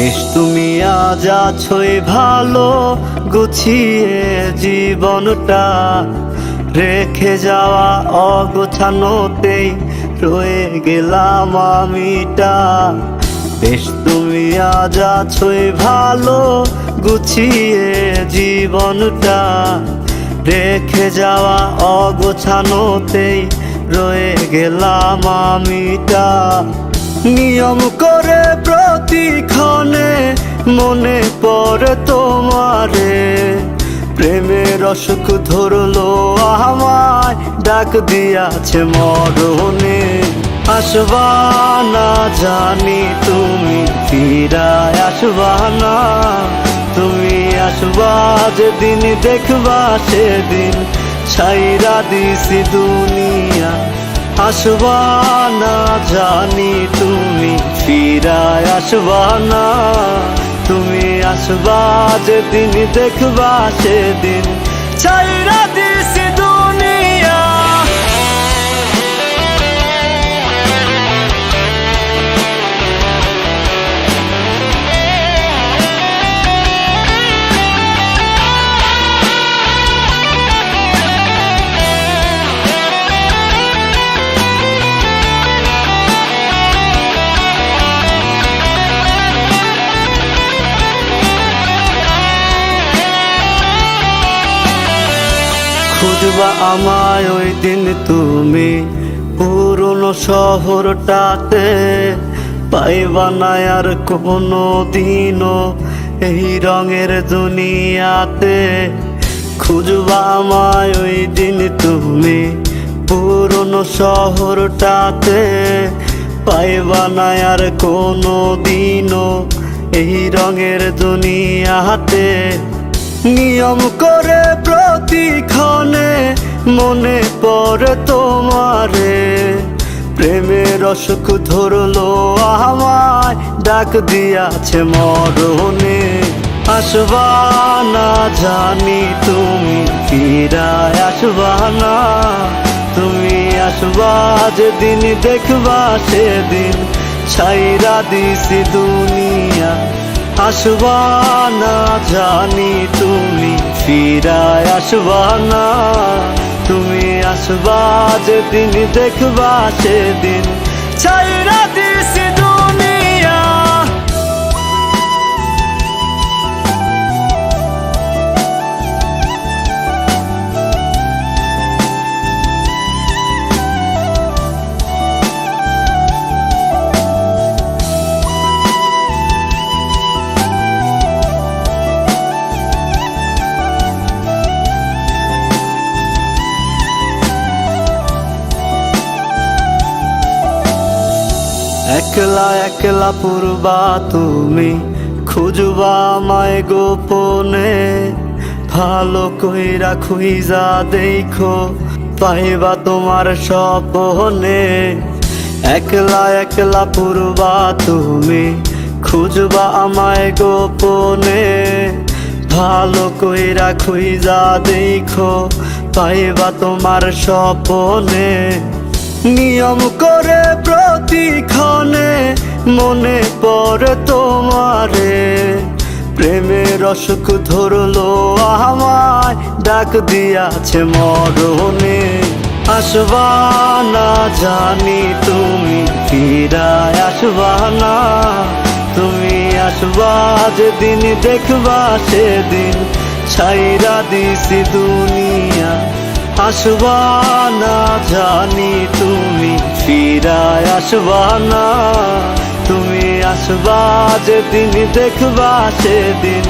বেশ তুমি আজ আছোই ভালো গুছিয়ে জীবনটা, রেখে যাওয়া অগোছানোতেই রয়ে গেলাম আমিটা। বেশ তুমি আজ আছোই ভালো গুছিয়ে জীবনটা, রেখে যাওয়া অগোছানোতেই রয়ে গেলাম আমিটা। নিয়ম করে প্রতিক্ষণে মনে পড়ে তোমারে, প্রেমের অসুখ ধরলো আমায়, ডাক দিয়াছে মরণে। আসবা না জানি তুমি ফিরায় আসবা না, তুমি আসবা যেদিন দেখবা সেদিন ছাইরা দিছি দুনিয়া। আসবা না জানি তুমি ফিরায় আসবা না, তুমি আসবা যেদিন দেখবা সেদিন ছাইরা দিছি দুনিয়া। খুঁজবা আমায় ওই দিন তুমি পুরনো শহরটাতে, পাইবা না আর কোনো দিনও এই রঙের দুনিয়াতে। খুঁজবা আমায় ওই দিন তুমি পুরনো শহরটাতে, পাইবা না আর কোনো দিনও এই রঙের দুনিয়াতে। নিয়ম করে প্রতিক্ষণে মনে পড়ে তোমারে, প্রেমের অসুখ ধরলো আমায়, ডাক দিয়াছে মরণে। আসবা না জানি তুমি ফিরায় আসবা না, তুমি আসবা যেদিন দেখবা সেদিন ছাইরা দিছি দুনিয়া। আসবা না জানি তুমি ফিরায় আসবা না, তুমি আসবা যেদিন দেখবা সেদিন ছাইরা দিছি দুনিয়া। একলা একলা পূর্বা তুমি খুঁজবা আমায় গোপনে, ভালো কইরা খুঁজা দেখো পাইবা তোমার স্বপনে। একলা একলা পূর্বা তুমি খুঁজবা আমায় গোপনে, ভালো কইরা খুঁজা দেখো পাইবা তোমার স্বপনে। নিয়ম করে প্রতিক্ষণে মনে পড়ে তোমারে, প্রেমের অসুখ ধরলো আমায়, ডাক দিয়াছে মরণে। আসবা না জানি তুমি ফিরায় আসবা না, তুমি আসবা যেদিন দেখবা সেদিন ছাইরা দিছি দুনিয়া। আসবা না জানি তুমি ফিরায় আসবা না, তুমি আসবা যেদিন দেখবা সেদিন